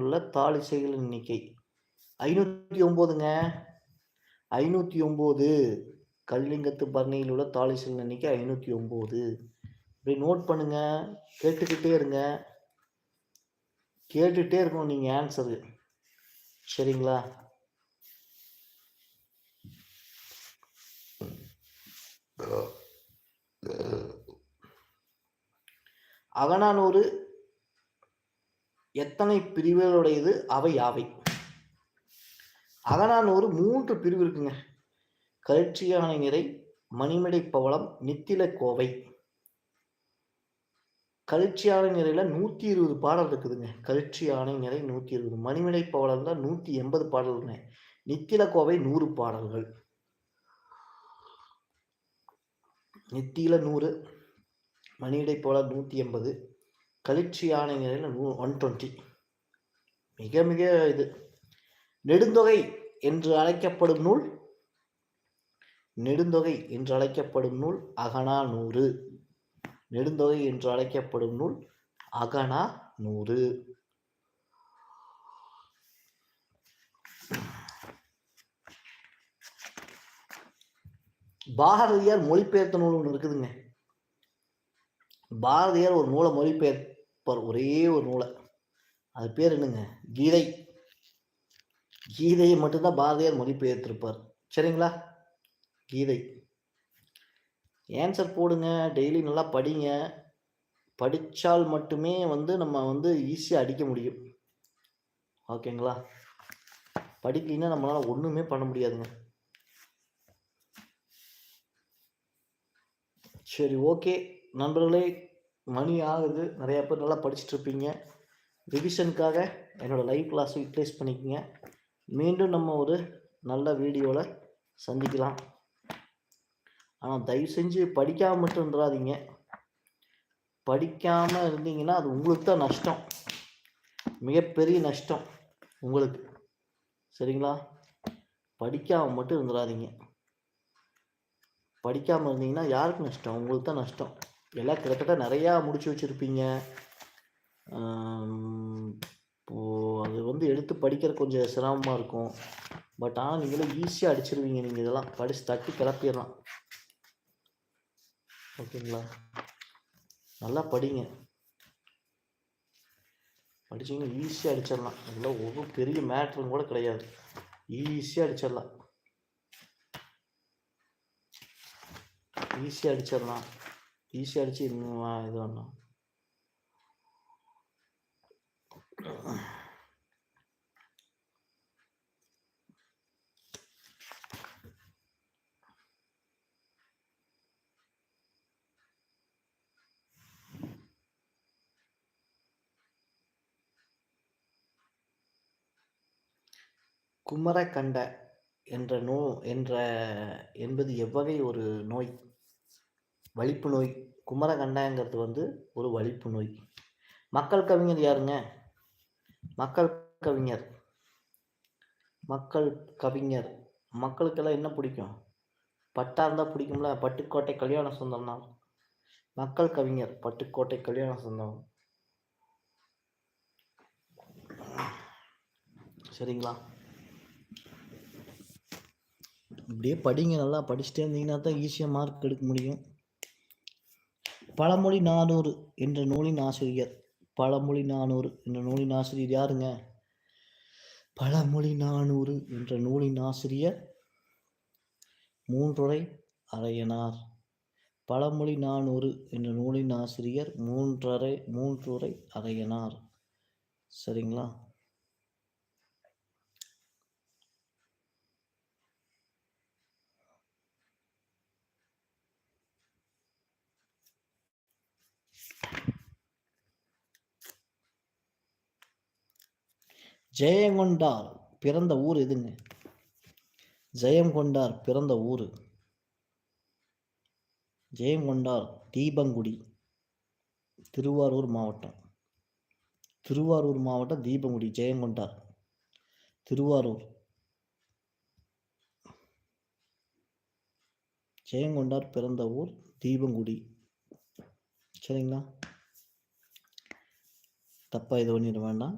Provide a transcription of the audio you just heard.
உள்ள தாளிசைகளின் எண்ணிக்கை 509ங்க. 509. கலிங்கத்து பரணியில் உள்ள தாளிசைகளின் எண்ணிக்கை 509. இப்படி நோட் பண்ணுங்க. கேட்டுக்கிட்டே இருங்க. கேட்டுட்டே இருக்கணும் நீங்க ஆன்சரு. சரிங்களா? அகநானூறு எத்தனை பிரிவுகளுடையது? அவை யாவை? அகநானூறு 3 பிரிவு இருக்குங்க. கழிச்சியானை நிறை, மணிமடை பவளம், நித்தில கோவை. கழிச்சியானை நிறையில 120 பாடல் இருக்குதுங்க. கழிச்சியானை நிறை 120, மணிமடை பவளம்ல 180 பாடல்கள், நித்தில கோவை 100 பாடல்கள். நித்தில 100, மணிமடை பவளம் 180, கழிச்சியானை நிறையில 120. மிக மிக இது. நெடுந்தொகை என்று அழைக்கப்படும் நூல், நெடுந்தொகை என்று அழைக்கப்படும் நூல் அகநானூறு. நெடுந்தொகை என்று அழைக்கப்படும் நூல் அகநானூறு. பாரதியார் மொழிபெயர்த்த நூல் ஒன்று இருக்குதுங்க. பாரதியார் ஒரு நூலை மொழிபெயர்ப்பார், ஒரே ஒரு நூலை. அது பேர் என்னங்க? கீதை. கீதையை மட்டும்தான் பாரதியார் மொழிபெயர்த்திருப்பார். சரிங்களா? கீதை. ஆன்சர் போடுங்க. டெய்லி நல்லா படிங்க. படித்தால் மட்டுமே நம்ம ஈஸியாக அடிக்க முடியும். ஓகேங்களா? படிக்கலைன்னா நம்மளால் ஒன்றுமே பண்ண முடியாதுங்க. சரி, ஓகே நண்பர்களே, மணி ஆகுது. நிறையா பேர் நல்லா படிச்சுட்டு இருப்பீங்க. ரிவிஷனுக்காக என்னோடய லைவ் கிளாஸை யூட்டிலைஸ் பண்ணிக்கோங்க. மீண்டும் நம்ம ஒரு நல்ல வீடியோவில் சந்திக்கலாம். ஆனால் தயவு செஞ்சு படிக்காமல் மட்டும் இருந்துடாதீங்க. படிக்காமல் இருந்தீங்கன்னா அது உங்களுக்கு தான் நஷ்டம், மிகப்பெரிய நஷ்டம் உங்களுக்கு. சரிங்களா? படிக்காமல் மட்டும் இருந்துடாதீங்க. படிக்காமல் இருந்தீங்கன்னா யாருக்கு நஷ்டம்? உங்களுக்கு தான் நஷ்டம். எல்லாம் கிட்டத்தட்ட நிறையா முடிச்சு வச்சுருப்பீங்க. அது எடுத்து படிக்கிற கொஞ்சம் சிரமமாக இருக்கும். பட் ஆனால் நீங்களும் ஈஸியாக அடிச்சிருவீங்க. நீங்கள் இதெல்லாம் படித்து தட்டி கிளப்பிடலாம். ஓகேங்களா? நல்லா படிங்க. படிச்சிங்கன்னா ஈஸியாக அடிச்சிடலாம். இதெல்லாம் ஒன்றும் பெரிய மேட்ரும் கூட கிடையாது. ஈஸியாக அடிச்சிடலாம். ஈஸியாக அடிச்சிடலாம். ஈஸியாக அடித்து இது பண்ணலாம். குமரகண்ட என்பது எவ்வகை ஒரு நோய்? வலிப்பு நோய். குமரகண்டங்கிறது ஒரு வலிப்பு நோய். மக்கள் கவிஞர் யாருங்க? மக்கள் கவிஞர். மக்கள் கவிஞர். மக்களுக்கெல்லாம் என்ன பிடிக்கும்? பட்டா இருந்தால் பிடிக்கும்ல. பட்டுக்கோட்டை கல்யாண சுந்தரம். மக்கள் கவிஞர் பட்டுக்கோட்டை கல்யாண சுந்தரம். சரிங்களா? இப்படியே படிங்க. நல்லா படிச்சுட்டே இருந்தீங்கன்னா தான் ஈஸியாக மார்க் எடுக்க முடியும். பழமொழி 400 என்ற நூலின் ஆசிரியர். பழமொழி 400 என்ற நூலின் ஆசிரியர் யாருங்க? பழமொழி 400 என்ற நூலின் ஆசிரியர் மூன்றுரை அரையனார். பழமொழி 400 என்ற நூலின் ஆசிரியர் மூன்றுரை அரையனார். சரிங்களா? ஜெயங்கொண்டார் பிறந்த ஊர் எதுங்க? ஜெயங்கொண்டார் பிறந்த ஊர். ஜெயங்கொண்டார் தீபங்குடி, திருவாரூர் மாவட்டம். திருவாரூர் மாவட்டம் தீபங்குடி. ஜெயங்கொண்டார் திருவாரூர். ஜெயங்கொண்டார் பிறந்த ஊர் தீபங்குடி. சரிங்களா? தப்பா இது பண்ணிட வேண்டாம்.